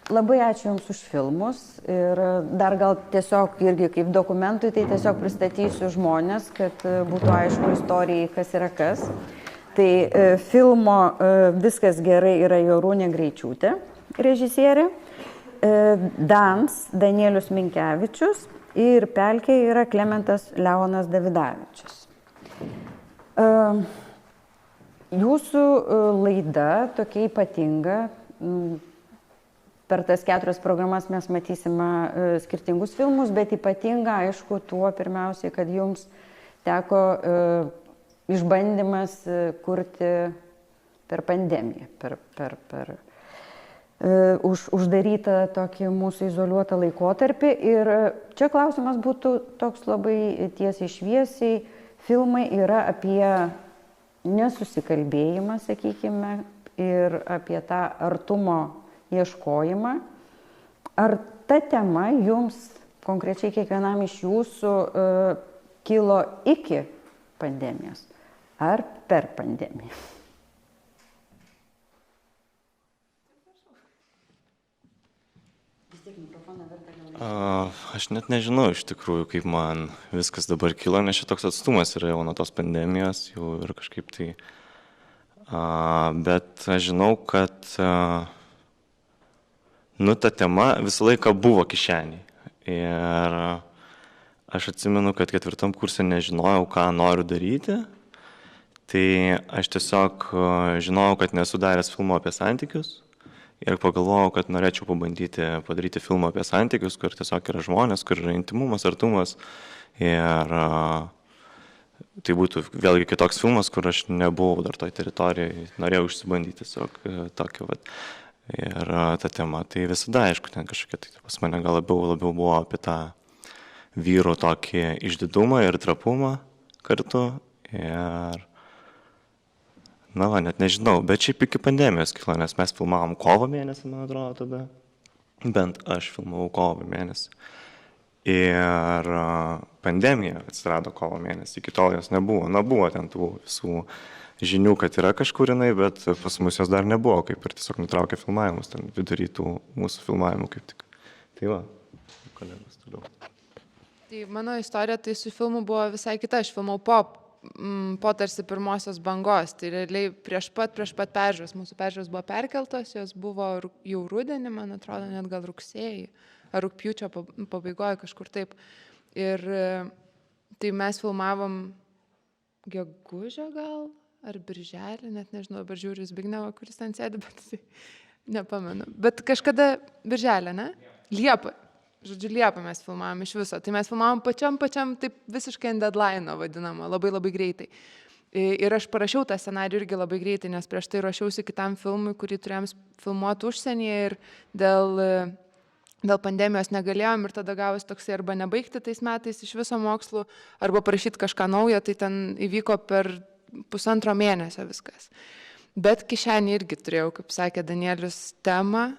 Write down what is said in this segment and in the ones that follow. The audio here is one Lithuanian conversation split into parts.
Labai ačiū Jums už filmus ir dar gal tiesiog irgi kaip dokumentui, tai tiesiog pristatysiu žmonės, kad būtų aišku istorijai, kas yra kas. Tai filmo Viskas gerai yra Jorūnė Greičiūtė, režisierė, Danielius Minkevičius ir Pelkė yra Klementas Leonas Davidavičius. Jūsų laida tokia ypatinga. Per tas 4 programas mes matysime skirtingus filmus, bet ypatinga, aišku, tuo pirmiausiai, kad jums teko išbandymas kurti per pandemiją, per uždarytą tokį mūsų izoliuotą laikotarpį. Ir čia klausimas būtų toks labai tiesiai šviesiai. Filmai yra apie nesusikalbėjimą, sakykime, ir apie tą artumo ieškojimą. Ar ta tema jums, konkrečiai kiekvienam iš jūsų, kilo iki pandemijos ar per pandemiją? Aš net nežinau iš tikrųjų, kaip man viskas dabar kilo, nes šitoks atstumas yra jau nuo tos pandemijos, jau ir kažkaip tai. Bet aš žinau, kad ta tema visą laiką buvo kišenėje. Ir aš atsimenu, kad 4 kurse nežinojau, ką noriu daryti. Tai aš tiesiog žinojau, kad nesu daręs filmo apie santykius. Ir pagalvojau, kad norėčiau pabandyti padaryti filmą apie santykius, kur tiesiog yra žmonės, kur yra intimumas, artumas. Ir tai būtų vėlgi kitoks filmas, kur aš nebuvau dar toj teritorijai, norėjau išsibandyti tiesiog tokį vat. Ir ta tema, tai visada, aišku, ten kažkokia, tai pas mane gal labiau buvo apie tą vyrų tokį išdidumą ir trapumą kartu. Ir net nežinau, bet šiaip iki pandemijos kilo, nes mes filmavom kovo mėnesį, man atrodo, tada. Bent aš filmavau kovo mėnesį. Ir pandemija atsirado kovo mėnesį, iki tol jos nebuvo. Buvo ten tų visų žinių, kad yra kažkur jinai, bet pas mus jos dar nebuvo, kaip ir tiesiog nutraukė filmavimus, ten vidury tų mūsų filmavimų kaip tik. Tai va, kolegos toliau. Tai mano istorija tai su filmu buvo visai kita, aš filmau po tarsi pirmosios bangos, tai realiai prieš pat peržiūros, mūsų peržiūros buvo perkeltos, jos buvo jau rudenį, man atrodo, net gal rugsėjį, ar rugpjūčio pabaigoje kažkur taip. Ir tai mes filmavom gegužę gal, ar birželį, net nežinau, dabar žiūriu Zbignevą, kuris ten sėdi, bet tai nepamenu. Bet kažkada birželį, ne? Liepą. Žodžiu, Liepą mes filmavom iš viso. Tai mes filmavom pačiam, taip visiškai ant deadline vadinamo, labai greitai. Ir aš parašiau tą scenarijų irgi labai greitai, nes prieš tai ruošiausi kitam filmui, kurį turėjom filmuoti užsienyje ir dėl pandemijos negalėjom ir tada gavus toksai arba nebaigti tais metais iš viso mokslų, arba parašyti kažką naujo, tai ten įvyko per 1,5 mėnesio viskas. Bet kišenį irgi turėjau, kaip sakė Danielius, temą.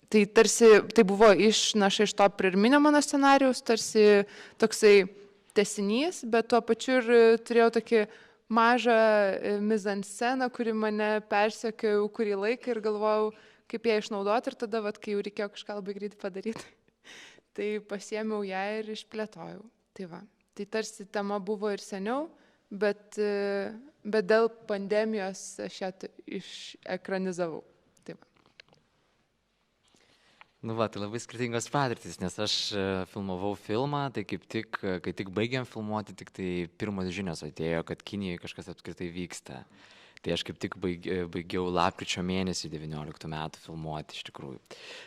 Tai tarsi, tai buvo išnaša iš to pirminio mano scenarijaus, tarsi toksai tęsinys, bet tuo pačiu ir turėjau tokį mažą mizansceną, kuri mane persekiojo kurį laiką ir galvojau, kaip ją išnaudoti, ir tada, kai jau reikėjo kažką labai greitai padaryti, tai pasiėmiau ją ir išplėtojau. Tai va, tai tarsi tema buvo ir seniau, bet dėl pandemijos aš ją išekranizavau. Tai labai skirtingos patirtys, nes aš filmavau filmą, tai kai tik baigėm filmuoti, tik tai pirmos žinios atėjo, kad Kinijoje kažkas apskritai vyksta. Tai aš kaip tik baigiau lapkričio mėnesį 19 metų filmuoti iš tikrųjų.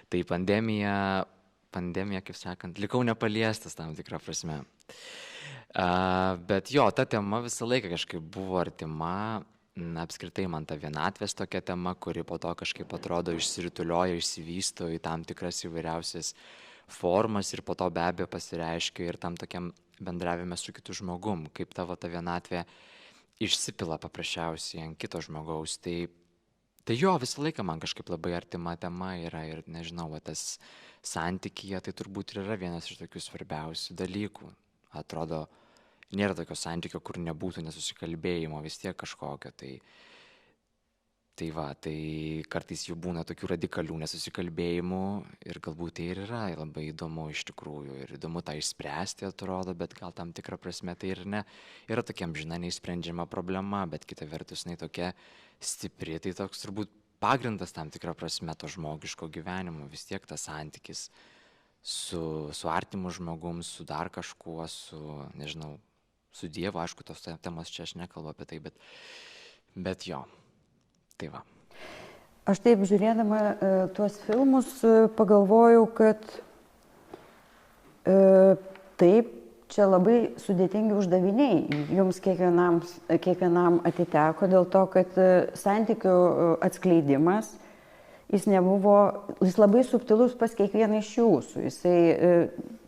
Tai pandemija, kaip sakant, likau nepaliestas tam tikrą prasme. Bet jo, ta tema visą laiką kažkaip buvo artima. Apskritai man ta vienatvės tokia tema, kuri po to kažkaip atrodo išsirutulioja, išsivysto į tam tikras įvairiausias formas ir po to be abejo pasireiškia ir tam tokiam bendravime su kitu žmogum, kaip tavo ta vienatvė išsipila paprasčiausiai ant kito žmogaus. Tai jo, visą laiką man kažkaip labai artima tema yra ir nežinau, tas santykyje tai turbūt ir yra vienas iš tokių svarbiausių dalykų. Atrodo, nėra tokio santykio, kur nebūtų nesusikalbėjimo vis tiek kažkokio. Tai Tai va, tai kartais jų būna tokių radikalių nesusikalbėjimų ir galbūt tai ir yra labai įdomu iš tikrųjų ir įdomu tą išspręsti atrodo, bet gal tam tikrą prasme tai ir ne. Yra tokia amžina neįsprendžiama problema, bet kita vertus jinai tokia stipri, tai toks turbūt pagrindas tam tikrą prasme to žmogiško gyvenimo, vis tiek tas santykis su artimu žmogum, su dar kažkuo, su, nežinau, su Dievu, aišku, tos temos čia aš nekalbu apie tai, bet jo. Tai va. Aš taip žiūrėdama tuos filmus pagalvojau, kad taip, čia labai sudėtingi uždaviniai jums kiekvienam atiteko, dėl to, kad santykių atskleidimas, jis labai subtilus pas kiekvieną iš jūsų, jisai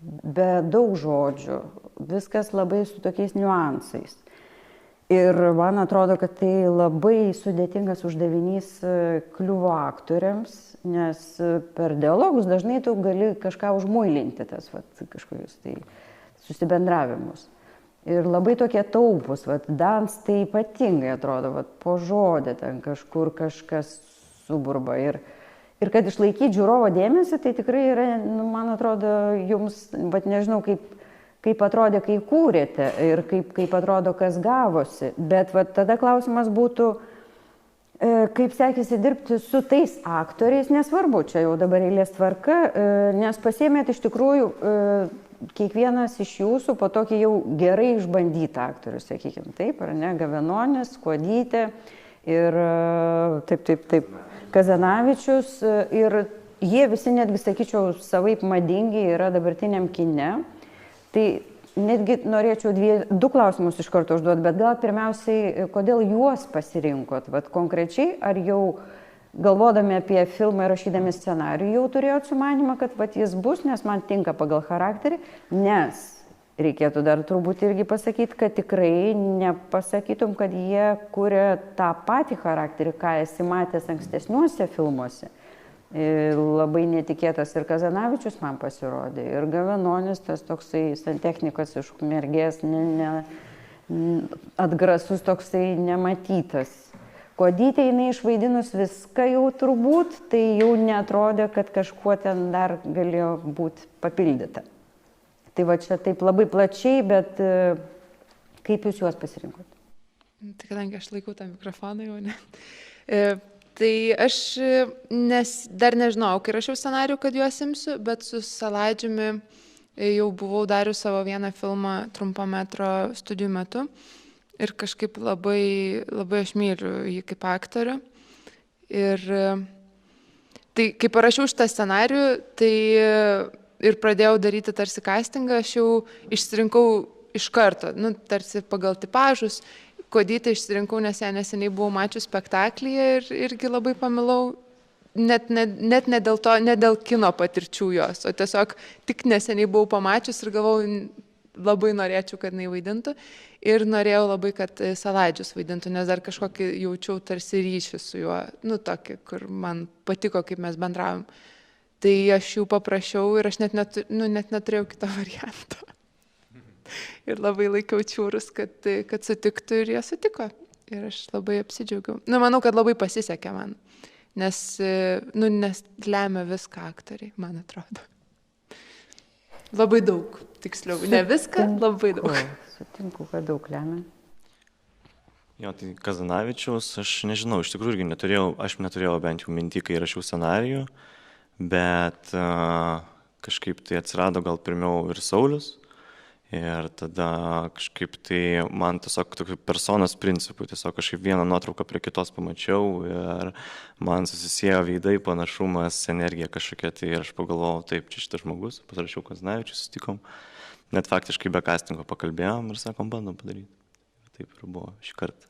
be daug žodžių, viskas labai su tokiais niuansais. Ir man atrodo, kad tai labai sudėtingas uždavinys kliuvo aktoriams, nes per dialogus dažnai tu gali kažką užmuilinti, kažkokius tai susibendravimus. Ir labai tokie taupus, dans tai ypatingai atrodo, po žodį ten kažkur kažkas suburba. Ir kad išlaikyti žiūrovo dėmesį, tai tikrai yra, man atrodo, jums, nežinau, kaip atrodė, kai kūrėte ir kaip atrodo, kas gavosi. Bet tada klausimas būtų, kaip sekėsi dirbti su tais aktoriais, nesvarbu, čia jau dabar eilės tvarka, nes pasiėmėt iš tikrųjų kiekvienas iš jūsų po tokį jau gerai išbandytą aktorių, sakykime, taip, ar ne, Gavenonis, Kuodytė ir taip, Kazanavičius. Ir jie visi netgi, sakyčiau, savaip madingi yra dabartiniam kine. Tai netgi norėčiau du klausimus iš karto užduoti, bet gal pirmiausiai, kodėl juos pasirinkot? Konkrečiai, ar jau galvodami apie filmą ir rašydami scenarijų jau turėjot sumanymą, kad jis bus, nes man tinka pagal charakterį, nes reikėtų dar turbūt irgi pasakyti, kad tikrai nepasakytum, kad jie kuria tą patį charakterį, ką esi matęs ankstesniuose filmuose. Labai netikėtas ir Kazanavičius man pasirodė, ir Gavenonis, tas toksai santechnikas iš Ukmergės, atgrasus toksai nematytas. Kuodytė jinai išvaidinus viską jau turbūt, tai jau neatrodė, kad kažkuo ten dar galėjo būti papildyta. Tai čia taip labai plačiai, bet kaip jūs juos pasirinkot? Tai kadangi aš laikau tą mikrofoną jau, ne? Tai aš dar nežinau, kai rašiau scenarijų, kad juos imsiu, bet su Saladžiumi jau buvau darius savo vieną filmą trumpo metro studijų metu ir kažkaip labai aš myliu jį kaip aktorių. Ir tai kai parašiau šitą scenarijų, tai ir pradėjau daryti tarsi castingą, aš jau išsirinkau iš karto, tarsi pagal tipažus. Kuodytę išsirinkau, nes ją neseniai buvau mačius spektaklyje ir irgi labai pamilau, net ne dėl to, ne dėl kino patirčių jos, o tiesiog tik neseniai buvau pamačius ir galvau, labai norėčiau, kad jinai vaidintų ir norėjau labai, kad Saladžius vaidintų, nes dar kažkokį jaučiau tarsi ryšį su juo, tokį, kur man patiko, kaip mes bendravom. Tai aš jų paprašiau ir aš net neturėjau kito varianto. Ir labai laikiau čiūrus, kad sutiktų ir jie sutiko. Ir aš labai apsidžiaugiau. Manau, kad labai pasisekė man, nes lemia viską aktoriai, man atrodo. Labai daug, tiksliau, ne viską, labai daug. Sutinku, kad daug lemia. Jo, tai Kazanavičiaus, aš nežinau, iš tikrųjų irgi aš neturėjau bent jau mintį, kai rašiau scenarijų, bet kažkaip tai atsirado gal pirmiau ir Saulius. Ir tada kažkaip tai man tiesiog tokių personos principų, tiesiog kažkaip vieną nuotrauką prie kitos pamačiau ir man susisiejo veidai, panašumas, energija kažkokia, tai ir aš pagalvojau, taip, čia šitas žmogus, pasirašiau Kazanavičių, susitikom, net faktiškai be castingo pakalbėjom ir sakom, bandom padaryti. Taip ir buvo šį kartą.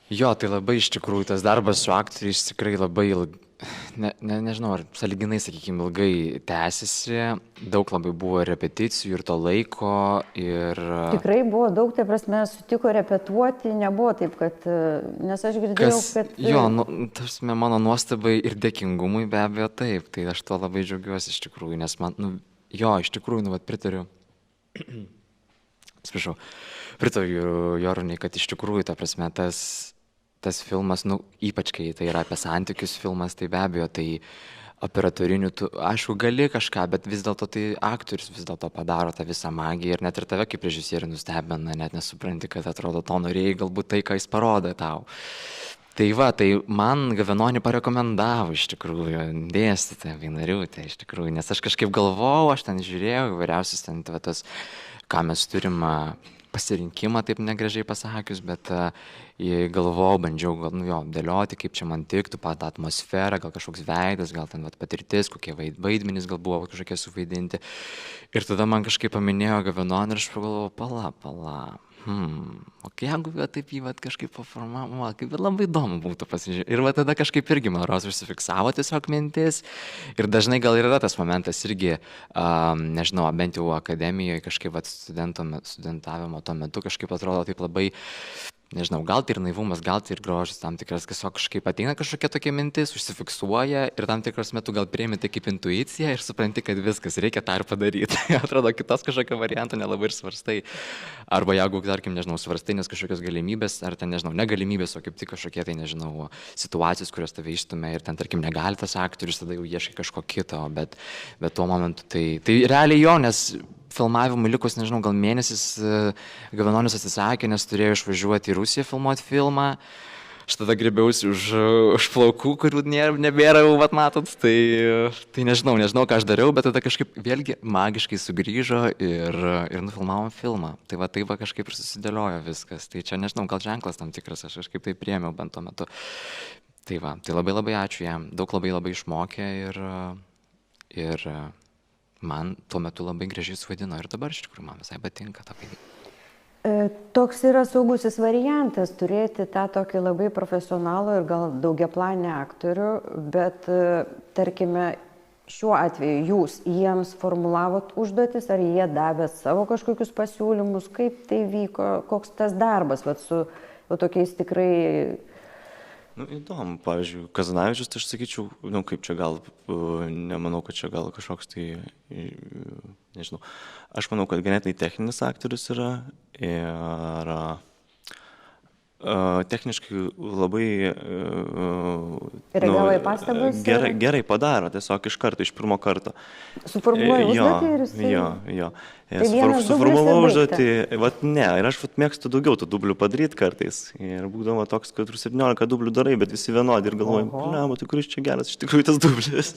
Jo, tai labai iš tikrųjų tas darbas su aktoriais tikrai labai nežinau, ar sąlyginai, sakykime, ilgai tęsiasi, daug labai buvo repeticijų ir to laiko. Tikrai buvo daug, tai prasme, sutiko repetuoti, nebuvo taip, kad, nes aš girdėjau, kad... Jo, tarsi mano nuostabai ir dėkingumui be abejo taip, tai aš to labai džiaugiuosi iš tikrųjų, nes man, iš tikrųjų, pritariu atsiprašau, pritariu Jorūnei, kad iš tikrųjų, ta prasme, tas filmas, nu, ypač kai tai yra apie santykius filmas, tai be abejo, tai operatorinių, tu, aišku, gali kažką, bet vis dėlto tai aktorius vis dėlto padaro tą visą magiją ir net ir tave kaip režisierių nustebina, net nesupranti, kad atrodo to norėjai, galbūt tai, ką jis parodo tau. Tai va, tai man Gavenonį parekomendavo iš tikrųjų dėstytoja Vainariūtė, iš tikrųjų, nes aš kažkaip galvojau, aš ten žiūrėjau įvairiausius ten tos, ką mes turim pasirinkimą, taip negražiai pasakius, bet galvojau, bandžiau dėlioti, kaip čia man tiktų, tą atmosferą, gal kažkoks veidas, gal ten patirtis, kokie vaidmenys gal buvo kažkokie suvaidinti. Ir tada man kažkaip paminėjo Gavenonį ir aš pagalvojau, pala. O jeigu taip jį kažkaip paformavo, kaip labai įdomu būtų pasižiūrėti. Ir tada kažkaip irgi, man rodos, užsifiksavo tiesiog mintis. Ir dažnai gal yra tas momentas irgi, nežinau, bent jau akademijoje kažkaip studentavimo tuo metu kažkaip atrodo taip labai, nežinau, gal tai ir naivumas, gal tai ir grožis tam tikras, kažkaip ateina kažkokia tokia mintis, užsifiksuoja ir tam tikras metu gal priimi tai kaip intuicija ir supranti, kad viskas, reikia tą ir padaryti. Atrodo, kitos kažkokio varianto nelabai ir svarstai. Arba jeigu, tarkim, nežinau, svarstai, nes kažkokios galimybės, ar ten, nežinau, ne galimybės, o kaip tik kažkokie, tai nežinau, situacijos, kurios tave išstumia ir ten, tarkim, negali tas aktorius, tada jau ieškai kažko kito, bet tuo momentu tai realiai jo, nes filmavimui likus, nežinau, gal mėnesis Gavenonis atsisakė, nes turėjo išvažiuoti į Rusiją filmuoti filmą. Aš tada griebiausi už plaukų, kurių nebėra, matot, tai nežinau, ką aš dariau, bet tada kažkaip vėlgi magiškai sugrįžo ir nufilmavom filmą. Tai va kažkaip ir susidėliojo viskas. Tai čia, nežinau, gal ženklas tam tikras, aš kažkaip tai priėmiau bent tuo metu. Tai labai labai ačiū jam, daug labai labai išmokė ir man tuo metu labai gražiai suvaidino ir dabar iš tikrųjų man visai patinka tą vaidinimą. Toks yra saugusis variantas turėti tą tokį labai profesionalų ir gal daugiaplanį aktorių, bet tarkime šiuo atveju jūs jiems formulavot užduotis, ar jie davė savo kažkokius pasiūlymus, kaip tai vyko, koks tas darbas su tokiais tikrai... Įdomu, pavyzdžiui, Kazanavičius, tai aš sakyčiau, kaip čia gal, nemanau, kad čia gal kažkoks tai, nežinau, aš manau, kad ganėtinai techninis aktorius yra ir techniškai labai reagavo į pastabas. Gerai padaro, tiesiog iš karto, iš pirmo karto. Suformuoja užduotį ir jisai... Jo. Tai vienas suformuoju užduotį, ne, ir aš mėgstu daugiau tų dublių padaryti kartais. Ir būdavo toks, kad 17 dublių darai, bet visi vienodi ir galvoju, tai kuris čia geras, iš tikrųjų tas dublis.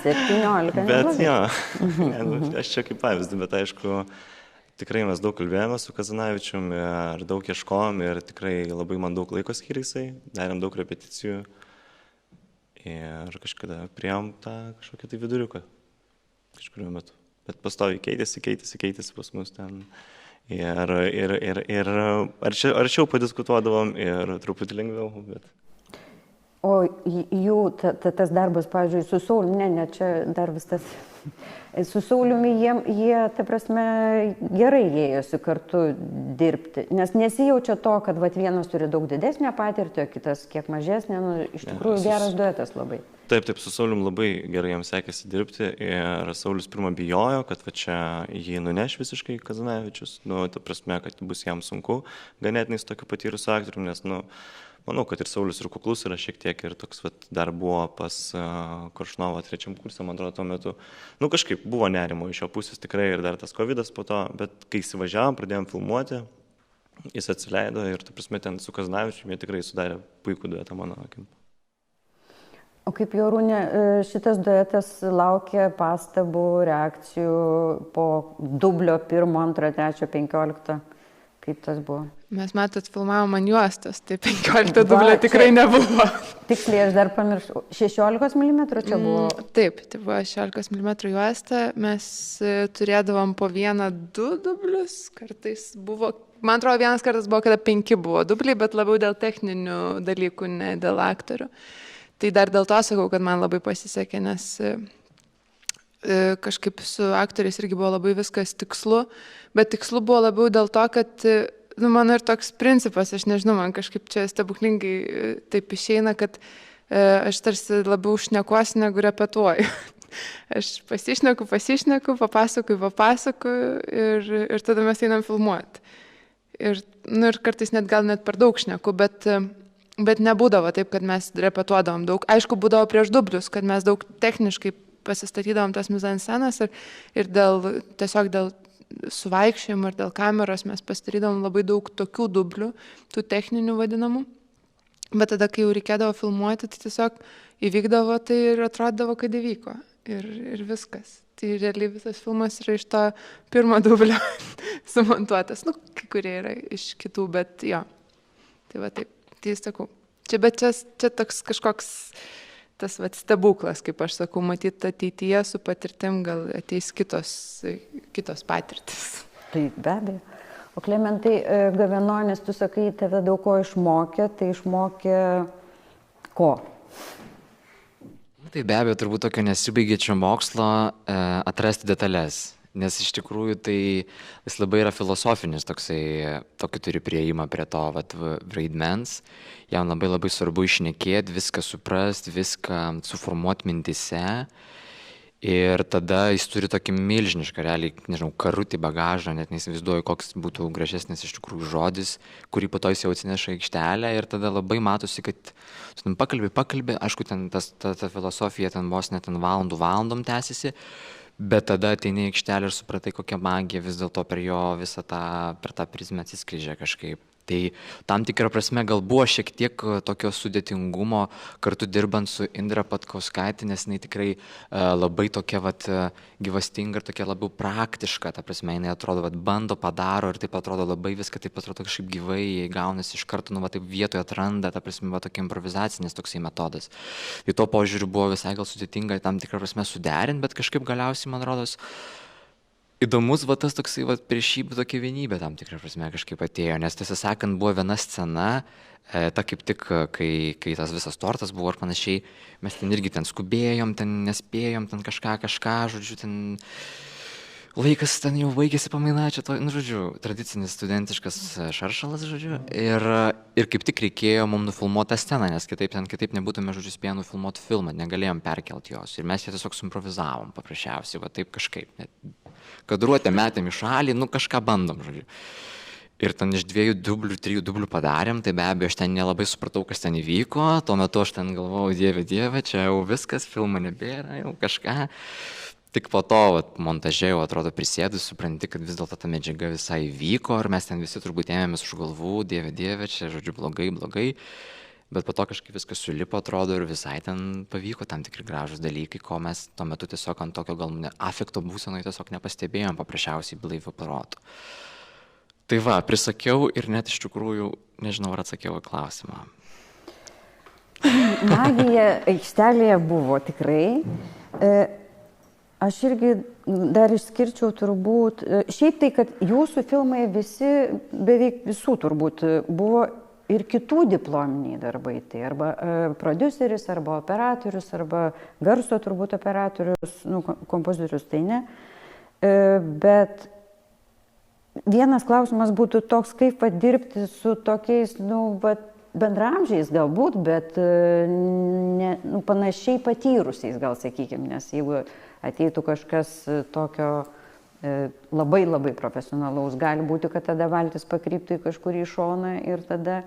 17. Bet jo, aš čia kaip pavyzdį, bet aišku, tikrai mes daug kalbėjome su Kazanavičium ir daug ieškojom ir tikrai labai man daug laiko skyrė jisai, darėm daug repeticijų ir kažkada priėjom tą kažkokį tai viduriuką kažkuriuo metu. Bet pastoviai keitėsi pas mus ten ir arčiau padiskutuodavom ir truputį lengviau, bet... O jų tas darbas, pavyzdžiui, su Sauliumi, ne, čia dar vis tas... Su Sauliumi jie, ta prasme, gerai ėjosi kartu dirbti, nes nesijaučia to, kad vienas turi daug didesnę patirtį, o kitas kiek mažesnę, iš tikrųjų geras duetas labai. Taip, su Saulium labai gerai jam sekėsi dirbti ir Saulius pirmą bijojo, kad čia jį nuneš visiškai Kazanavičius, ta prasme, kad bus jam sunku ganėtinai su tokiu patyrusiu aktoriumi, nes, manau, kad ir Saulius ir kuklus yra šiek tiek ir toks dar buvo pas Koršunovą 3 kursą, man atrodo, tuo metu. Kažkaip buvo nerimo iš jo pusės tikrai ir dar tas covidas po to, bet kai įsivažiavom, pradėjom filmuoti, jis atsileido ir, ta prasme, ten su Kazanavičiumi jie tikrai sudarė puikų duetą mano akim. O kaip Jorūnė, šitas duetas laukia pastabų, reakcijų po dublio 1, 2, 3, 15. Kaip tas buvo? Mes filmavom ant juostos, tai 15 dublio tikrai nebuvo. Tiksliai, aš dar pamiršau. 16 mm čia buvo? Taip, tai buvo 16 mm juosta. Mes turėdavom po 1-2 dublius. Kartais buvo, man atrodo, vienas kartas buvo, kada 5 buvo dubliai, bet labiau dėl techninių dalykų, ne dėl aktorių. Tai dar dėl to sakau, kad man labai pasisekė, nes kažkaip su aktoriais irgi buvo labai viskas tikslu, bet tikslu buvo labiau dėl to, kad mano ir toks principas, aš nežinau, man kažkaip čia stebuklingai taip išeina, kad aš tarsi labiau šnekuosi negu repetuoju. aš pasišneku, papasakoju ir tada mes einam filmuoti. Ir kartais gal net per daug šneku, bet nebūdavo taip, kad mes repetuodavom daug. Aišku, būdavo prieš dublius, kad mes daug techniškai pasistatydavom tas mizanscenas ir tiesiog dėl suvaikščiojimo ir dėl kameros mes pasidarydavom labai daug tokių dublių, tų techninių vadinamų. Bet tada, kai jau reikėdavo filmuoti, tai tiesiog įvykdavo tai ir atrodavo, kad įvyko. Ir viskas. Tai realiai visas filmas yra iš to pirmo dublio sumontuotas. Kai kurie yra iš kitų, bet jo. Tai va taip, tai sakau. Čia toks kažkoks tas stebuklas, kaip aš sakau, matyti ateityje su patirtim gal ateis kitos patirtis. Tai be abejo. O Klementai, Gavenonis, tu sakai, tave daug ko išmokė, tai išmokė ko? Tai be abejo, turbūt tokio nesibaigiančio mokslo atrasti detalės. Nes iš tikrųjų tai jis labai yra filosofinis, tokį turi prieimą prie to vaidmens. Jam labai svarbu išnekėti, viską suprasti, viską suformuoti mintise. Ir tada jis turi tokį milžinišką, realiai, nežinau, karutį bagažą, net neįsivaizduoju, koks būtų gražesnis iš tikrųjų žodis, kurį po to jis jau atsineša aikštelę ir tada labai matosi, kad tu ten pakalbė, aišku, ten ta filosofija ten vos net valandom tęsiasi, bet tada ateini į aikštelę ir supratai, kokia magija vis dėlto per tą prizmę atsiskleidžia kažkaip. Tai tam tikrą prasme gal buvo šiek tiek tokio sudėtingumo kartu dirbant su Indra Patkauskaitė, nes jinai tikrai labai tokia gyvastinga ir tokia labiau praktiška, ta prasme, jinai atrodo, bando, padaro ir taip atrodo labai viską, taip atrodo kažkaip gyvai, gaunasi iš karto, taip vietoje atranda, ta prasme, tokia improvizacinis toksai metodas. Tai to požiūriu buvo visai gal sudėtinga tam tikrą prasme suderinti, bet kažkaip galiausiai, man rodos, įdomus tas toksai priešybė, tokia vienybė tam tikrą prasme kažkaip atėjo, nes tiesą sakant buvo viena scena, ta kaip tik, kai tas visas tortas buvo ir panašiai, mes ten irgi skubėjom, nespėjom, kažką, žodžiu, laikas ten jau baigėsi pamaina, čia žodžiu, tradicinis studentiškas šaršalas, žodžiu, ir kaip tik reikėjo mums nufilmuoti tą sceną, nes kitaip nebūtume, žodžiu, spėję nufilmuoti filmą, negalėjom perkelti jos ir mes ją tiesiog suimprovizavom paprasčiausiai, taip kažkaip, kadruotę metėm į šalį, kažką bandom, žodžiu. Ir ten iš 2 dublių, 3 dublių padarėm, tai be abejo, aš ten nelabai supratau, kas ten įvyko, tuo metu aš ten galvojau, dieve, čia jau viskas, filmo nebėra, jau kažką. Tik po to montaže jau atrodo prisėdus, supranti, kad vis dėlto ta medžiaga visai vyko ir mes ten visi turbūt ėmėmės už galvų, dieve, čia, žodžiu, blogai. Bet po to kažkaip viskas sulipo, atrodo, ir visai ten pavyko tam tikri gražūs dalykai, ko mes tuo metu tiesiog ant tokio gal afekto būsenoje tiesiog nepastebėjom paprasčiausiai blaiviu protu. Tai prisakiau ir net iš tikrųjų nežinau, ar atsakiau į klausimą. Magija aikštelėje buvo tikrai. Aš irgi dar išskirčiau turbūt, šiaip tai, kad jūsų filmai visi, beveik visų turbūt buvo ir kitų diplominiai darbai, tai arba prodiuseris, arba operatorius, arba garso turbūt operatorius, kompozitorius tai ne. Bet vienas klausimas būtų toks, kaip dirbti su tokiais, bendramžiais galbūt, bet panašiai patyrusiais, gal sakykime, nes jeigu ateitų kažkas tokio labai profesionalaus, gali būti, kad tada valtis pakryptų į kažkurį šoną ir tada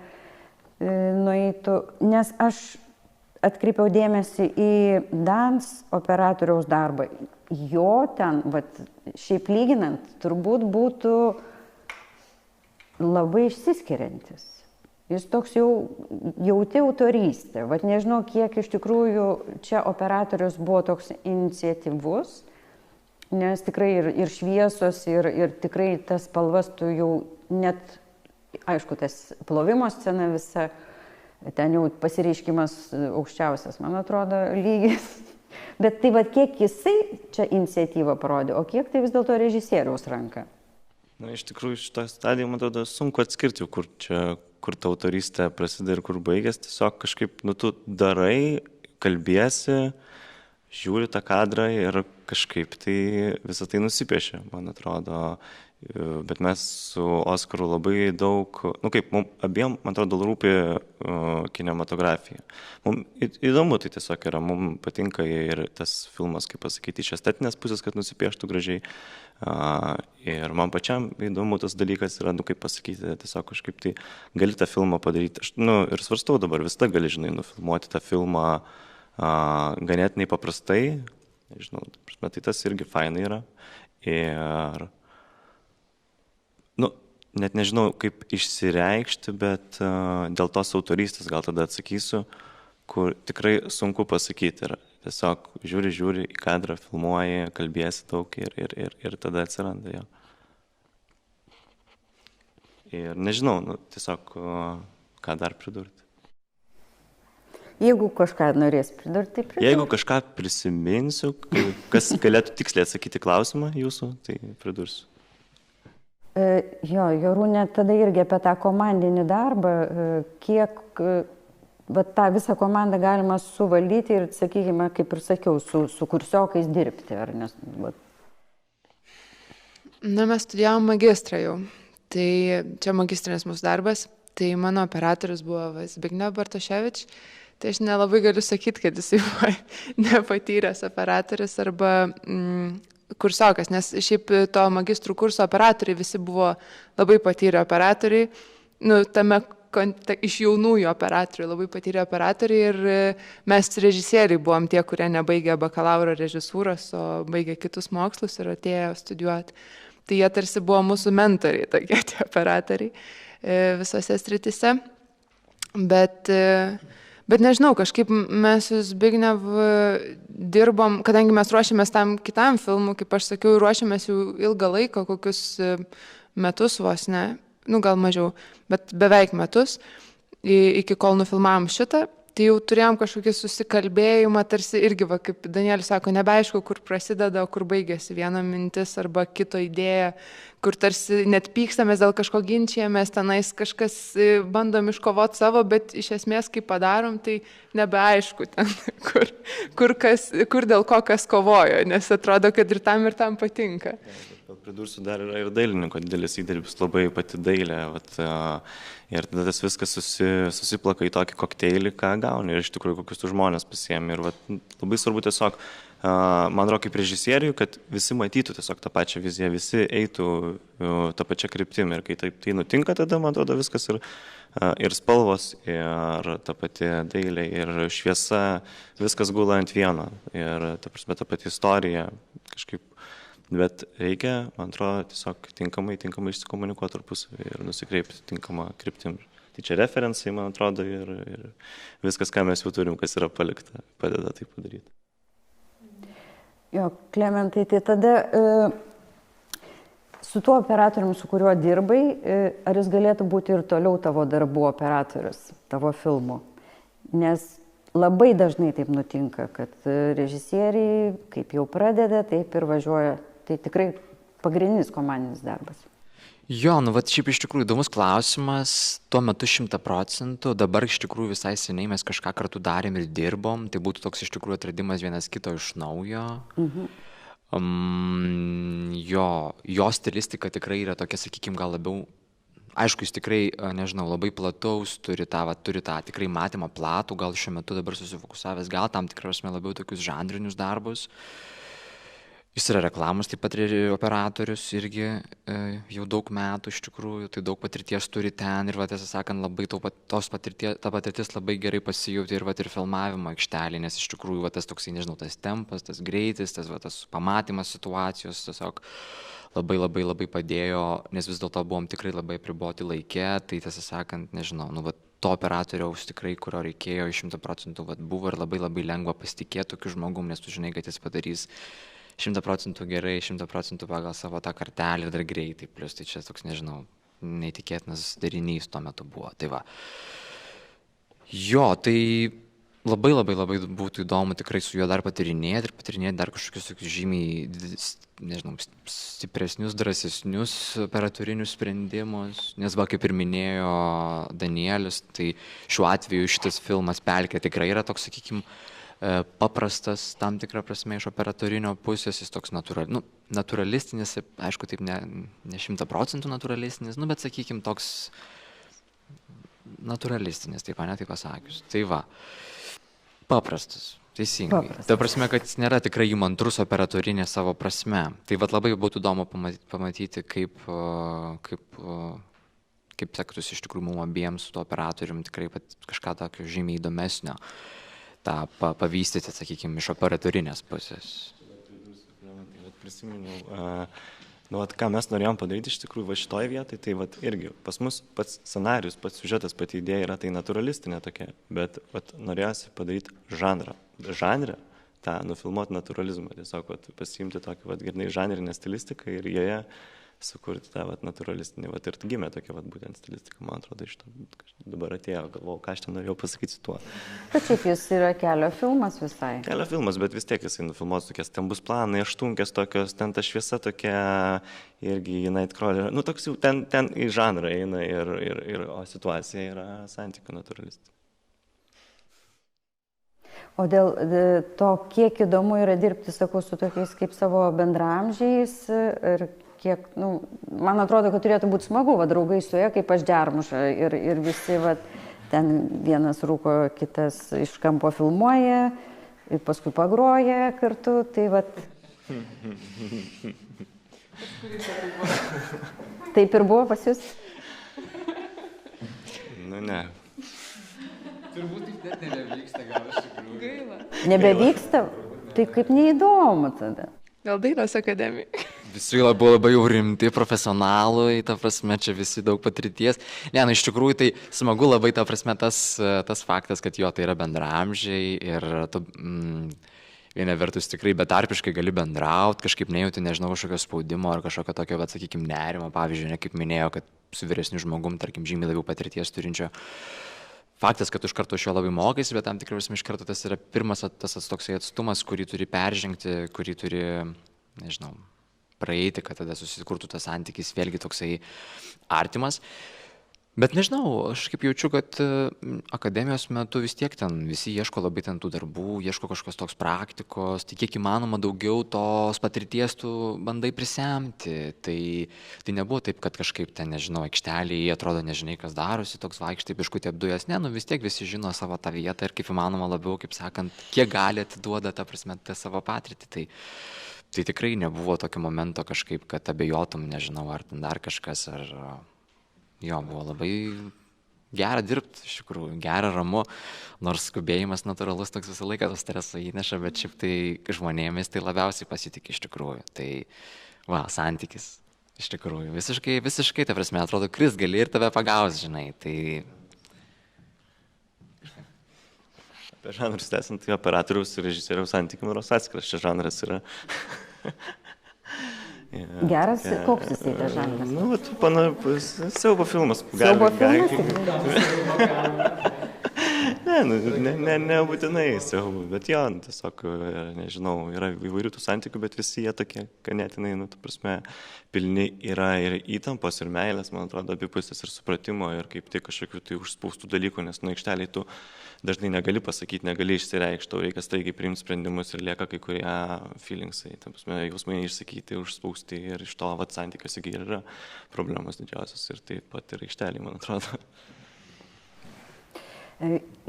nueitų, nes aš atkreipiau dėmesį į dans operatoriaus darbą. Jo ten, šiaip lyginant, turbūt būtų labai išsiskiriantis. Jis toks jau jauti autorystę. Nežinau, kiek iš tikrųjų čia operatorius buvo toks iniciatyvus, nes tikrai ir šviesos, ir tikrai tas spalvas tu jau net, aišku, tas plovimo scena visa, ten jau pasireiškimas aukščiausias, man atrodo, lygis. Bet tai kiek jisai čia iniciatyvą parodė, o kiek tai vis dėlto režisieriaus ranka? Iš tikrųjų, šitą stadiją, man atrodo, sunku atskirti, kur ta autorystė prasideda ir kur baigės. Tiesiog kažkaip, tu darai, kalbiesi, žiūri tą kadrą ir kažkaip tai visą tai nusipiešia, man atrodo. Bet mes su Oskaru labai daug, kaip, mums abiem, man atrodo, rūpi kinematografija. Mums įdomu tai tiesiog yra, mums patinka ir tas filmas, kaip pasakyti, iš estetinės pusės, kad nusipieštų gražiai. Ir man pačiam įdomu tas dalykas yra, kaip pasakyti, tiesiog kažkaip tai gali tą filmą padaryti. Aš, ir svarstau dabar, visada gali, žinai, nufilmuoti tą filmą ganėtinai paprastai, nežinau, tai tas irgi fainai yra. Ir net nežinau, kaip išsireikšti, bet dėl tos autorystės gal tada atsakysiu, kur tikrai sunku pasakyti yra. Tiesiog žiūri į kadrą, filmuoji, kalbėsi daug ir tada atsiranda jo. Ir nežinau, tiesiog ką dar pridurti. Jeigu kažką norės pridurti, tai pridurti. Jeigu kažką prisiminsiu, kas galėtų tiksliai atsakyti klausimą jūsų, tai pridursiu. Jorūnė, tada irgi apie tą komandinį darbą, kiek tą visą komandą galima suvaldyti ir, sakykime, kaip ir sakiau, su kursiokais dirbti, ar nes? Mes studijavom magistrą jau, tai čia magistrinis mūsų darbas, tai mano operatorius buvo Zbigniew Bartoševič, tai aš nelabai galiu sakyti, kad jisai buvo nepatyręs operatorius arba kursiokas, nes šiaip to magistrų kurso operatoriai visi buvo labai patyrę operatoriai, iš jaunųjų operatorių labai patyrę operatoriai ir mes režisieriai buvom tie, kurie nebaigė bakalauro režisūros, o baigė kitus mokslus ir atėjo studijuoti. Tai jie tarsi buvo mūsų mentoriai, tokie tie operatoriai visose sritise. Bet nežinau, kažkaip mes su Zbigniew dirbom, kadangi mes ruošiamės tam kitam filmui, kaip aš sakiau, ruošiamės jau ilgą laiką, kokius metus vos ne, gal mažiau, bet beveik metus, iki kol nufilmavom šitą, tai jau turėjom kažkokį susikalbėjimą, tarsi irgi, kaip Danielius sako, nebeaišku, kur prasideda, o kur baigėsi viena mintis arba kito idėja, kur tarsi net pykstamės dėl kažko ginčiamės, tenais kažkas bandom iškovoti savo, bet iš esmės, kai padarom, tai nebeaišku ten, kur dėl ko kas kovojo, nes atrodo, kad ir tam patinka. Pridursiu, dar yra ir dailininko didelis įdirbis, labai pati dailė. Ir tada tas viskas susiplaka į tokį kokteilį, ką gauni ir iš tikrųjų kokius tu žmonės pasiemi. Ir labai svarbu tiesiog, man atrodo, kaip režisieriui, kad visi matytų tiesiog tą pačią viziją, visi eitų tą pačią kryptimį. Ir kai tai nutinka, tada, man atrodo, viskas ir spalvos, ir ta pati dailė, ir šviesa, viskas gula ant vieno. Ir ta pati istorija kažkaip. Bet reikia, man atrodo, tiesiog tinkamai išsikomunikuoti tarpusavį ir nusikreipti tinkamą kryptim. Tai čia referencai, man atrodo, ir viskas, ką mes jau turim, kas yra palikta, padeda tai padaryti. Jo, Klementai, tai tada su tuo operatoriumi, su kuriuo dirbai, ar jis galėtų būti ir toliau tavo darbų operatorius, tavo filmų? Nes labai dažnai taip nutinka, kad režisieriai, kaip jau pradeda, taip ir važiuoja. Tai tikrai pagrindinis komandinis darbas. Jo, šiaip iš tikrųjų įdomus klausimas, tuo metu 100%, dabar iš tikrųjų visai seniai mes kažką kartu darėm ir dirbom, tai būtų toks iš tikrųjų atradimas vienas kito iš naujo. Jo stilistika tikrai yra tokia, sakykime, gal labiau, aišku, jis tikrai, nežinau, labai plataus, turi tą tikrai matymą platų, gal šiuo metu dabar susifokusavęs, gal tam tikras labiau tokius žanrinius darbus. Jis yra reklamos, taip pat ir operatorius irgi jau daug metų iš tikrųjų, tai daug patirties turi ten ir, tiesą sakant, labai ta patirtis labai gerai pasijauti ir filmavimo aikštelį, nes iš tikrųjų tas toksai, nežinau, tas tempas, tas greitis, tas pamatymas situacijos tiesiog labai padėjo, nes vis dėlto buvom tikrai labai apriboti laike, tai tiesą sakant, nežinau, to operatoriaus tikrai, kurio reikėjo 100% buvo ir labai lengva pasitikėti tokiu žmogum, nes tu žinai, kad jis padarys 100% gerai, 100% pagal savo tą kartelį ir dar greitai, plus tai čia toks, nežinau, neįtikėtinas darinys tuo metu buvo. Tai va. Jo, tai labai būtų įdomu tikrai su juo dar patyrinėti ir patyrinėti dar kažkokius žymiai, nežinau, stipresnius, drąsesnius operatorinius sprendimus, nes kaip ir minėjo Danielius, tai šiuo atveju šitas filmas Pelkė tikrai yra toks, sakykime, paprastas tam tikrą prasme iš operatorinio pusės, jis toks naturalistinis, aišku, taip ne 100% naturalistinis, bet sakykime toks naturalistinis, taip pasakius. Tai va, paprastas. Teisingai. Ta prasme, kad jis nėra tikrai įmantrus operatorinė savo prasme. Tai vat labai būtų įdomu pamatyti, kaip sektųsi iš tikrųjų mums abiems su tuo operatorium tikrai kažką tokio žymiai įdomesnio tą pavystyti, sakykime, iš operatorinės pusės. Prisiminiau, ką mes norėjom padaryti iš tikrųjų va šitoj vietoj, tai va irgi pas mus pats scenarius, pats siužetas, pati idėja yra tai naturalistinė tokia, bet norėjosi padaryti žanrą, tą nufilmuoti naturalizmą, tiesiog pasiimti tokį grynai žanrinę stilistiką ir joje sukurti tą naturalistinį, ir gimė tokia būtent stilistika, man atrodo, iš to dabar atėjo, galvojau, ką aš ten norėjau pasakyti su tuo. Bet šiaip jis yra kelio filmas visai. Kelio filmas, bet vis tiek jisai nufilmuos tokias, ten bus planai, aštunkės tokios, ten ta šviesa tokia, irgi į Nightcrawler, toks jau ten į žanrą eina, o situacija yra santykių naturalistinė. O dėl to, kiek įdomu yra dirbti, sakau, su tokiais kaip savo bendraamžiais ir kiek, man atrodo, kad turėtų būti smagu, draugai suėję kaip aš Džermušą ir visi, ten vienas rūko, kitas iš kampo filmuoja ir paskui pagroja kartu, tai Taip ir buvo pas jūs? Ne. Turbūt taip net nebevyksta, gal iš tikrųjų. Gaila. Nebevyksta? Tai kaip neįdomu tada. Gal Dailės akademija. Visi buvo labai jau rimti, profesionalai, ta prasme, čia visi daug patirties. Iš tikrųjų, tai smagu labai, ta prasme, tas faktas, kad jo tai yra bendraamžiai ir tu viena vertus tikrai betarpiškai gali bendrauti, kažkaip nejauti, nežinau, kažkokio spaudimo ar kažkokio tokio, sakykime, nerimo, pavyzdžiui, kaip minėjau, kad su vyresniu žmogum, tarkim, žymiai labiau patirties turinčio. Faktas, kad iš karto iš jo labai mokais, bet tam tikrai prasme iš karto tas yra pirmas tas toksai atstumas, kurį turi peržengti, kurį turi, nežinau, praeiti, kad tada susikurtų tas santykis vėlgi toksai artimas. Bet nežinau, aš kaip jaučiu, kad akademijos metu vis tiek ten visi ieško labai ten tų darbų, ieško kažkokios toks praktikos, tai kiek įmanoma daugiau tos patirties tu bandai prisemti. Tai nebuvo taip, kad kažkaip ten, nežinau, aikštelėje atrodo nežinai, kas darosi, toks vaikštai biškutį apdujas. Vis tiek visi žino savo tą vietą ir kaip įmanoma labiau, kaip sakant, kiek gali atiduoda tą prasme tą savo patirtį. Tai tikrai nebuvo tokio momento kažkaip, kad abejotum, nežinau, ar ten dar kažkas, ar... Jo, buvo labai gera dirbti, iš tikrųjų, gera, ramu, nors skubėjimas natūralus toks visą laiką to streso įneša, bet šiaip tai žmonėmis tai labiausiai pasitikė iš tikrųjų. Tai, santykis, iš tikrųjų, visiškai, ta prasme, atrodo, kris gali ir tave pagaus, žinai, tai... Apie žanrus tęsiant, tai operatoriaus ir režisieriaus santykių yra atskiras, šis žanras yra... Geras, koks jisai tas žanras? Siaubo filmas. Siaubo filmas? Nebūtinai siaubo, bet jo, tiesiog, nežinau, yra įvairių tų santykių, bet visi jie tokie ganėtinai, ta prasme, pilni yra ir įtampos, ir meilės, man atrodo, abipusės ir supratimo, ir kaip tik kažkokių tai užspaustų dalykų, nes aikšteliai tu dažnai negali pasakyti, negali išsireikšti, tau reikia staigiai priimti sprendimus ir lieka kai kurie feelingsai, ta prasme, jausmai išsakyti, užspausti ir iš to santykiuose yra problemos didžiausios ir taip pat ir aikšteliai, man atrodo.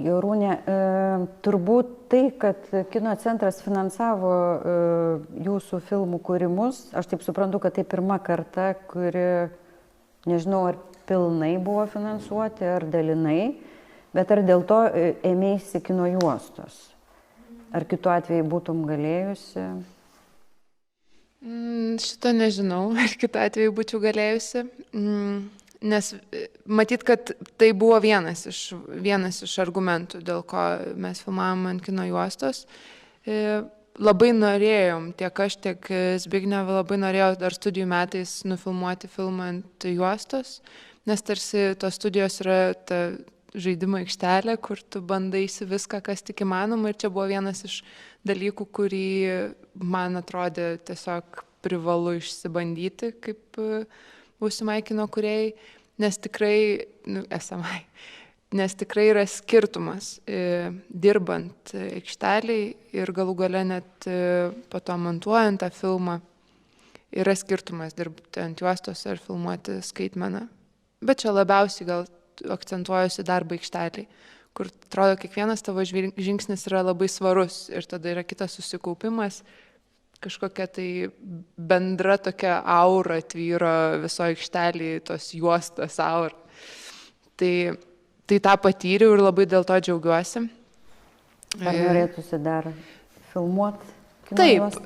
Jorūnė, turbūt tai, kad kino centras finansavo jūsų filmų kūrimus, aš taip suprantu, kad tai pirma karta, kuri, nežinau, ar pilnai buvo finansuoti, ar dalinai, bet ar dėl to ėmėsi kino juostos? Ar kitu atveju būtum galėjusi? Šito nežinau, ar kitu atveju būčiau galėjusi. Nes matyt, kad tai buvo vienas iš argumentų, dėl ko mes filmavom ant kino juostos. Labai norėjom, tiek aš, tiek Zbigneva, labai norėjau dar studijų metais nufilmuoti filmą ant juostos, nes tarsi tos studijos yra ta žaidimo aikštelė, kur tu bandaisi viską, kas tik įmanoma, ir čia buvo vienas iš dalykų, kurį man atrodė tiesiog privalu išsibandyti kaip būsimai kino kūrėjai, nes tikrai, esamai, nes tikrai yra skirtumas dirbant aikšteliai ir galų gale net po to montuojant tą filmą. Yra skirtumas dirbti ant juostos ar filmuoti skaitmeną. Bet čia labiausiai gal akcentuojuosi darbą aikšteliai, kur atrodo kiekvienas tavo žingsnis yra labai svarus ir tada yra kitas susikaupimas, kažkokia tai bendra tokia aura tvyro viso aikštelį, tos juostos aura. Tai tą patyriau ir labai dėl to džiaugiuosi. Ar norėtųsi dar filmuoti? Taip,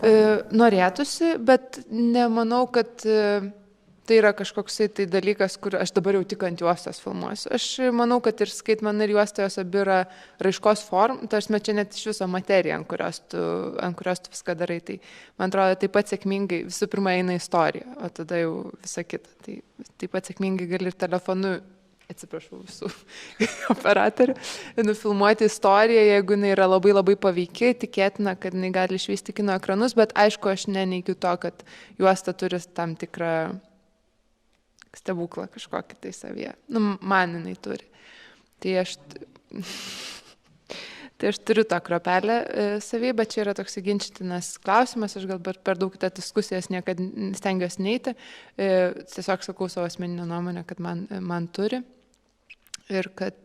norėtųsi, bet nemanau, kad tai yra kažkoksai tai dalykas, kur aš dabar jau tik ant juostos filmuosiu. Aš manau, kad ir skaitmena ir juosta jos abi yra raiškos forma, tarsi čia net iš viso materija, ant kurios tu viską darai. Tai man atrodo, taip pat sėkmingai, visų pirma, eina istorija, o tada jau visa kita. Tai taip pat sėkmingai gali ir telefonu, atsiprašau visų operatorių, nufilmuoti istoriją, jeigu jinai yra labai labai paveikiai, tikėtina, kad jinai gali išvysti kino ekranus, bet aišku, aš neneigiu to, kad juosta turi tam tikrą stebuklą kažkokį tai savyje. Man jinai turi. Tai aš turiu tą kropelę savyje, bet čia yra toks ginčytinas klausimas, aš gal per daug tą diskusijas niekada stengiuosi neiti. Tiesiog sakau savo asmeninę nuomonę, kad man turi. Ir kad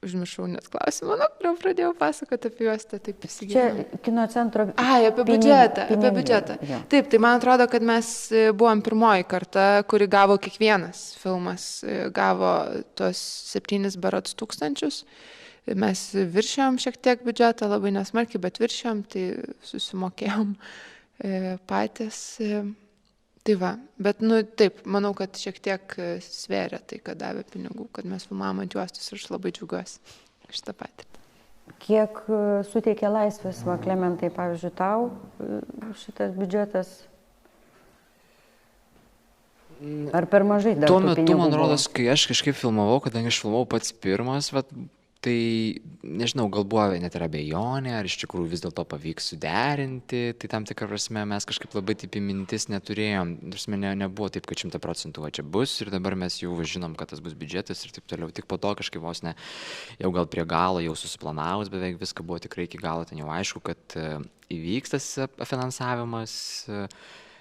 užmiršau net klausimą, kurio pradėjau pasakoti apie juostą, taip įsigilinau. Čia kino centro... Apie biudžetą. Ja. Taip, tai man atrodo, kad mes buvom pirmoji karta, kuri gavo kiekvienas filmas, gavo tuos 7,000. Mes viršėjom šiek tiek biudžetą, labai nesmarkiai, bet viršėjom, tai susimokėjom patys. Tai va, bet taip, manau, kad šiek tiek svėrė tai, kad davė pinigų, kad mes filmavom ant juostos ir aš labai džiaugiuosi šitą patirtį. Kiek suteikė laisvės, Klementai, pavyzdžiui, tau šitas biudžetas? Ar per mažai dar tuo tų metu, pinigų man buvo? rodos, kai aš kažkaip filmavau, kadangi aš filmavau pats pirmas, tai, nežinau, gal buvo net ir abejonė, ar iš tikrųjų vis dėlto pavyks suderinti, tai tam tikrą prasme mes kažkaip labai taip į mintis neturėjom, nebuvo taip, kad 100% čia bus ir dabar mes jau žinom, kad tas bus biudžetas ir taip toliau, tik po to kažkaip vos ne, jau gal prie galo, jau susiplanavus beveik viską buvo tikrai iki galo, ten jau aišku, kad įvyks tas finansavimas,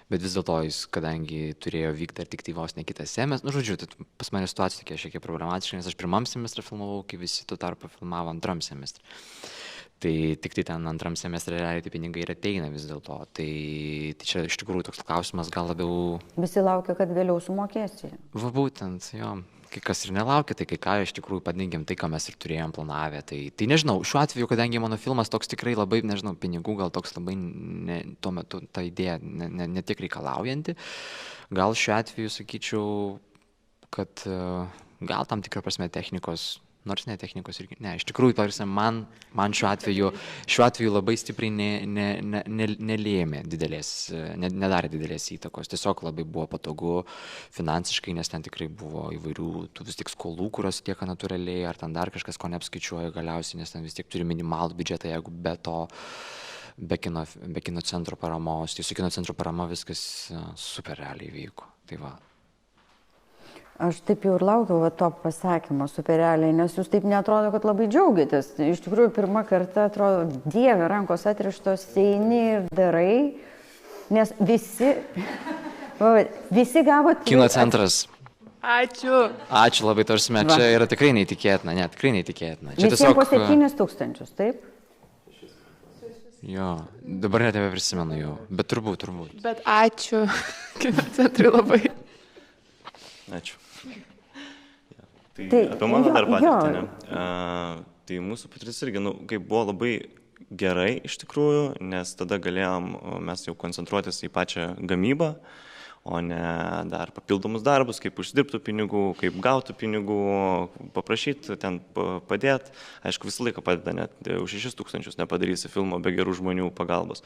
bet vis dėlto jis, kadangi turėjo vykti ar tik tai vos ne kitą semestrą, žodžiu, tai pas mane situacija tokia šiek tiek problematiška, nes aš pirmam semestrą filmavau, kai visi tuo tarpu filmavo antram semestrą. Tai tik tai ten antram semestrą realiai tai pinigai ir ateina vis dėlto. Tai čia iš tikrųjų toks klausimas gal labiau... Visi laukia, kad vėliau sumokėsi. Va būtent, jo. Kai kas ir nelaukia, tai kai ką iš tikrųjų padengėm tai, ką mes ir turėjom planavę. Tai nežinau, šiuo atveju, kadangi mano filmas toks tikrai labai, nežinau, pinigų gal toks labai tuo metu ta idėja ne tiek reikalaujanti, gal šiuo atveju sakyčiau, kad gal tam tikrą prasme technikos, nors ne technikos irgi, ne, iš tikrųjų, tarsi man šiuo atveju labai stipriai nelėmė didelės, nedarė didelės įtakos, tiesiog labai buvo patogu finansiškai, nes ten tikrai buvo įvairių tų vis tik skolų, kurios tieka natūraliai, ar ten dar kažkas, ko neapskaičiuoja galiausiai, nes ten vis tiek turi minimalų biudžetą, jeigu be to, be kino centro paramos, tai su kino centro parama viskas super realiai vyko. Tai va. Aš taip jau ir laukiau to pasakymo superrealiai, nes jūs taip neatrodo, kad labai džiaugiatės. Iš tikrųjų, pirmą kartą atrodo, Dieve, rankos atrištos, eini ir darai, nes visi gavo... Kino centras. Ačiū. Ačiū labai, tarsi, čia yra tikrai neįtikėtina, tikrai neįtikėtina. Čia visiems po 7,000, taip? Jo, dabar net nebeprisimenu jau, bet turbūt. Bet ačiū kino centrui labai. Ačiū. Tai apie mano dar patirtį. Tai mūsų patirtis irgi, kaip buvo labai gerai iš tikrųjų, nes tada galėjom mes jau koncentruotis į pačią gamybą, o ne dar papildomus darbus, kaip uždirbtų pinigų, kaip gautų pinigų, paprašyti, ten padėti. Aišku, visą laiką padeda, net už 6,000 nepadarysi filmo be gerų žmonių pagalbos.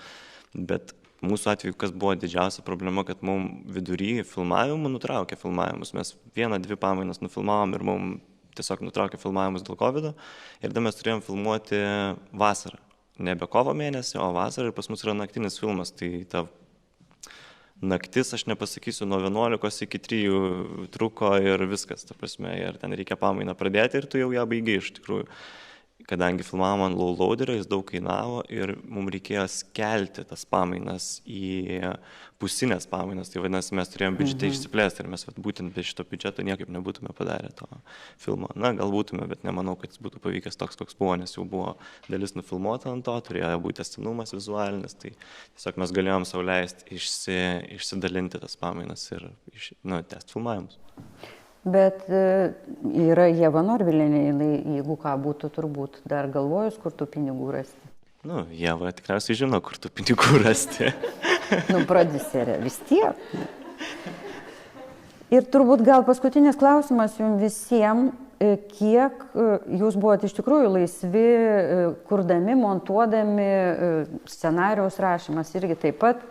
Bet mūsų atveju, kas buvo didžiausia problema, kad mums vidury filmavimų nutraukė filmavimus. Mes 1-2 pamainas nufilmavom ir mums tiesiog nutraukė filmavimus dėl COVID. Ir tada mes turėjom filmuoti vasarą. Nebe kovo mėnesį, o vasarą ir pas mus yra naktinis filmas. Tai ta naktis, aš nepasakysiu, nuo 11 iki 3 truko ir viskas, ta prasme, ir ten reikia pamainą pradėti ir tu jau ją baigi iš tikrųjų. Kadangi filmavom ant low loaderio, jis daug kainavo ir mums reikėjo skelti tas pamainas į pusinės pamainas, tai vadinasi, mes turėjom biudžetą išsiplėsti ir mes būtent be šito biudžeto niekaip nebūtume padarę to filmo. Na, gal būtume, bet nemanau, kad jis būtų pavykęs toks, koks buvo, nes jau buvo dalis nufilmuota ant to, turėjo būti tęstinumas vizualinis, tai tiesiog mes galėjom sau leisti išsidalinti tas pamainas ir tęsti filmavimus. Bet yra Ieva Norvilienė, jeigu ką būtų turbūt dar galvojus, kur tų pinigų rasti. Ieva tikriausiai žino, kur tų pinigų rasti. Prodiuserė, vis tiek. Ir turbūt gal paskutinis klausimas jums visiems, kiek jūs buvote iš tikrųjų laisvi, kurdami, montuodami, scenarijaus rašymas irgi taip pat,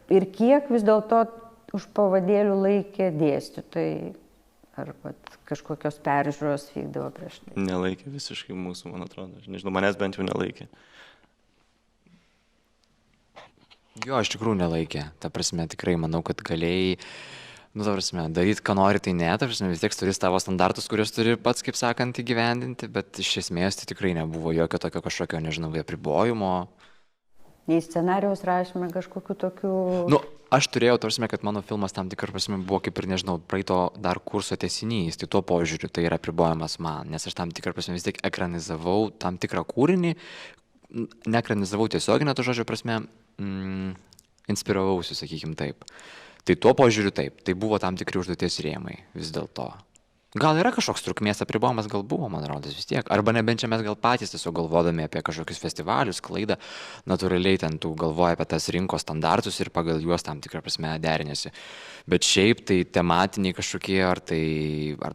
ir kiek vis dėlto už pavadėlių laikė dėstytojai, ar kažkokios peržiūros vykdavo prieš tai? Nelaikė visiškai mūsų, man atrodo. Aš nežinau, manęs bent jau nelaikė. Jo, iš tikrųjų nelaikė. Ta prasme, tikrai manau, kad galėjai, ta prasme, daryti, ką nori, tai ne. Ta prasme, vis tiek turi tavo standartus, kuriuos turi pats, kaip sakant, įgyvendinti, bet iš esmės tai tikrai nebuvo jokio tokio kažkokio, nežinau, apribojimo. Nei scenarijaus rašyme kažkokiu tokiu... Aš turėjau, tarsi, kad mano filmas tam tikrą prasme buvo kaip ir, nežinau, praeito dar kurso tęsinys, tai tuo požiūriu tai yra apribojamas man, nes aš tam tikrą prasme vis tiek ekranizavau tam tikrą kūrinį, neekranizavau tiesioginę to žodžio prasme, inspiravausi, sakykim taip. Tai tuo požiūriu taip, tai buvo tam tikri užduoties rėmai vis dėlto. Gal yra kažkoks trukmės apribojimas, gal buvo, man rodos, vis tiek. Arba nebent čia mes gal patys tiesiog galvodami apie kažkokius festivalius, klaidą, natūraliai ten tu galvoji apie tas rinkos standartus ir pagal juos tam tikrą prasme derinėsi. Bet šiaip tai tematiniai kažkokie, ar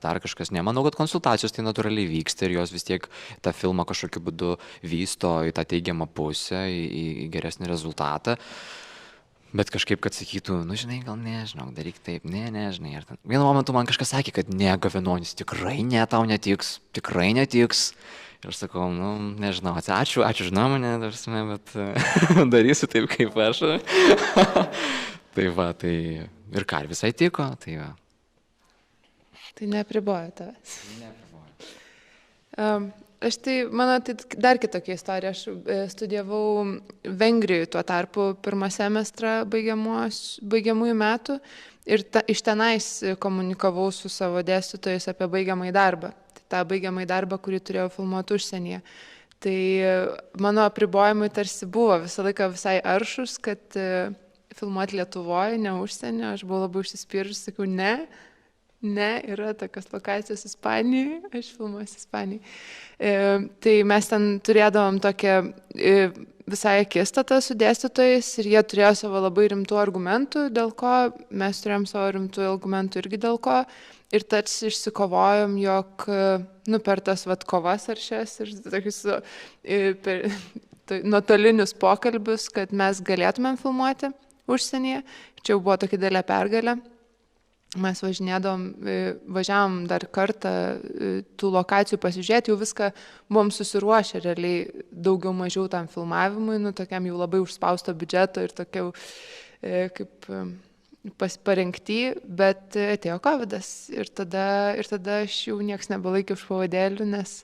dar kažkas, nemanau, kad konsultacijos tai natūraliai vyksta ir jos vis tiek tą filmą kažkokiu būdu vysto į tą teigiamą pusę, į geresnį rezultatą. Bet kažkaip, kad sakytų, žinai, gal nežinau, daryk taip, žinai. Vienu momentu man kažkas sakė, kad Gavenonis tikrai tau netiks, tikrai netiks. Ir aš sakau, nežinau, ačiū už nuomonę, bet darysiu taip, kaip aš. Tai va, tai ir ką, visai tiko, tai va. Tai neapriboja tavęs. Aš tai, mano, tai dar kitokia istorija. Aš studijavau Vengrijoje tuo tarpu pirmą semestrą baigiamųjų metų ir iš tenais komunikavau su savo dėstytojais apie baigiamąjį darbą. Tai tą baigiamąjį darbą, kurį turėjau filmuoti užsienyje. Tai mano apribojimai tarsi buvo visą laiką visai aršus, kad filmuoti Lietuvoje, ne užsienio. Aš buvau labai užsispyrus, sakiau, ne, yra tokios lokacijos Ispanijoje, aš filmuosiu Ispanijoje. Tai mes ten turėdavom tokią visai akistatą su dėstytojais ir jie turėjo savo labai rimtų argumentų, dėl ko mes turėjom savo rimtų argumentų irgi dėl ko. Ir tarsi išsikovojom, jog per tas kovas ar šias ir tokius nuotolinius pokalbius, kad mes galėtumėm filmuoti užsienyje. Čia jau buvo tokia didelė pergalė. Mes važiavom dar kartą tų lokacijų pasižiūrėti, jau viską buvom susiruošę realiai daugiau mažiau tam filmavimui, tokiam jau labai užspausto biudžeto ir tokiau kaip parengti, bet atėjo COVID-as ir tada aš jau nieks nebelaikė už pavadėlių, nes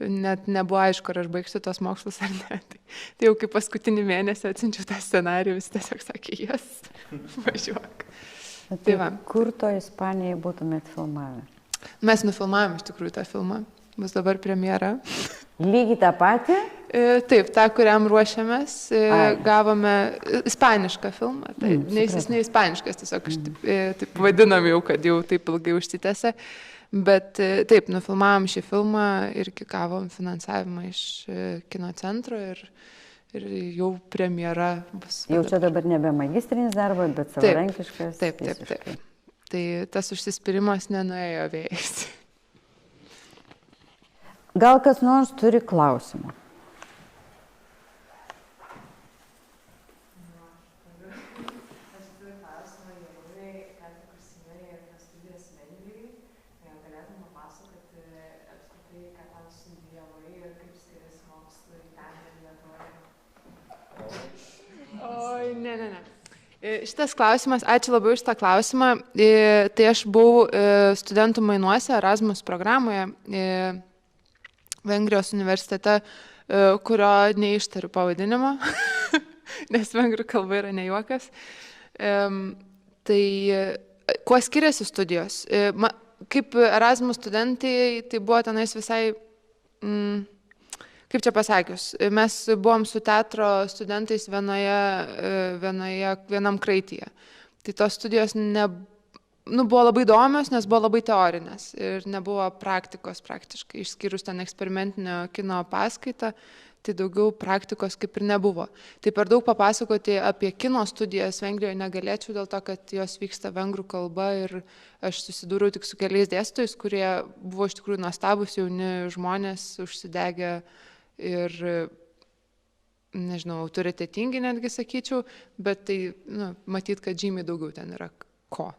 net nebuvo aišku, ar aš baigsiu tos mokslus ar ne. Tai jau kaip paskutinį mėnesį atsiunčiau tą scenarijų, jis tiesiog sakė, važiuok. Tai kur to Ispanijai būtumėt filmavę? Mes nufilmavome iš tikrųjų tą filmą. Bus dabar premjera. Lygiai tą patį? Taip, tą, kuriam ruošiamės. Gavome ispanišką filmą. Tai jis ne ispaniškas, tiesiog taip vadinam jau, kad jau taip ilgai užsitęsė. Bet taip, nufilmavom šį filmą ir gavom finansavimą iš kino centro ir jau premjera bus. Jau čia dabar nebe magistrinis darbas, bet savarankiškas. Taip. Tai tas užsispyrimas nenuėjo vėjais. Gal kas nors turi klausimų? Ne. Šitas klausimas, ačiū labai už tą klausimą. Tai aš buvau studentų mainuose Erasmus programoje Vengrijos universitete, kurio neištariu pavadinimo, nes vengrų kalba yra ne juokas. Tai kuo skiriasi studijos? Kaip Erasmus studentai, tai buvo tenais visai... Kaip čia pasakius, mes buvom su teatro studentais vienam kraityje. Tai tos studijos buvo labai įdomios, nes buvo labai teorinės ir nebuvo praktikos praktiškai, išskyrus ten eksperimentinio kino paskaitą, tai daugiau praktikos kaip ir nebuvo. Tai per daug papasakoti apie kino studijas Vengrijoje negalėčiau dėl to, kad jos vyksta vengrų kalba ir aš susidūriau tik su keliais dėstytojais, kurie buvo iš tikrųjų nuostabūs jauni žmonės, užsidegę ir, nežinau, autoritetingi netgi sakyčiau, bet tai, matyt, kad žymiai daugiau ten yra ko.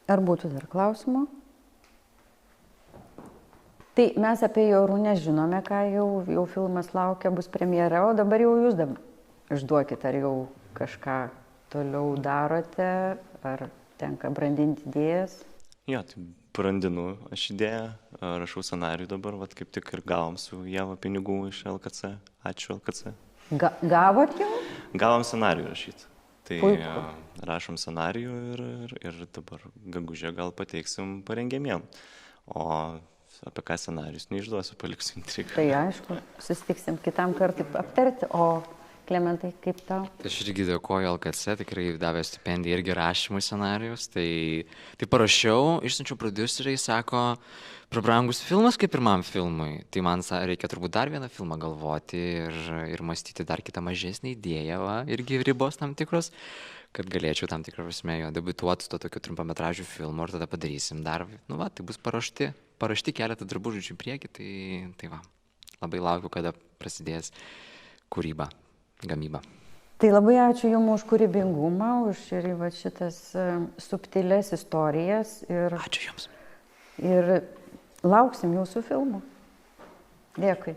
Ar būtų dar klausimų? Tai mes apie Jorūnę žinome, ką jau filmas laukia, bus premjera, o dabar jau jūs išduokit, ar jau kažką toliau darote, ar tenka brandinti idėjas? Jo, tai brandinu aš idėją, rašau scenarijų dabar, kaip tik ir gavom su Ieva pinigų iš LKC. Ačiū LKC. Gavot jau? Gavom scenarijų rašyti. Tai Puiku. Rašom scenarijų ir dabar gegužę gal pateiksim parengiamiem. O apie ką scenarijus neišduosiu, paliksiu intrigą. Tai aišku, susitiksim kitam kartui aptarti, o Klementai, kaip tau? Aš irgi dėkoju LKC, tikrai davė stipendiją irgi rašymui scenarijus, tai parašiau, išsiunčiau prodiuseriai, sako, prabrangus filmas kaip pirmam filmui, tai man reikia turbūt dar vieną filmą galvoti ir mąstyti dar kitą mažesnį idėją, irgi ribos tam tikros, kad galėčiau tam tikrą prasme jo debiutuoti su to tokiu trumpametražiu filmu ir tada padarysim dar, tai bus parašti keletą darbų žodžių į priekį, tai va, labai laukiu, kada prasidės kūryba. Gamyba. Tai labai ačiū Jums už kūrybingumą, už ir šitas subtilės istorijas. Ačiū Jums. Ir lauksim Jūsų filmų. Dėkui.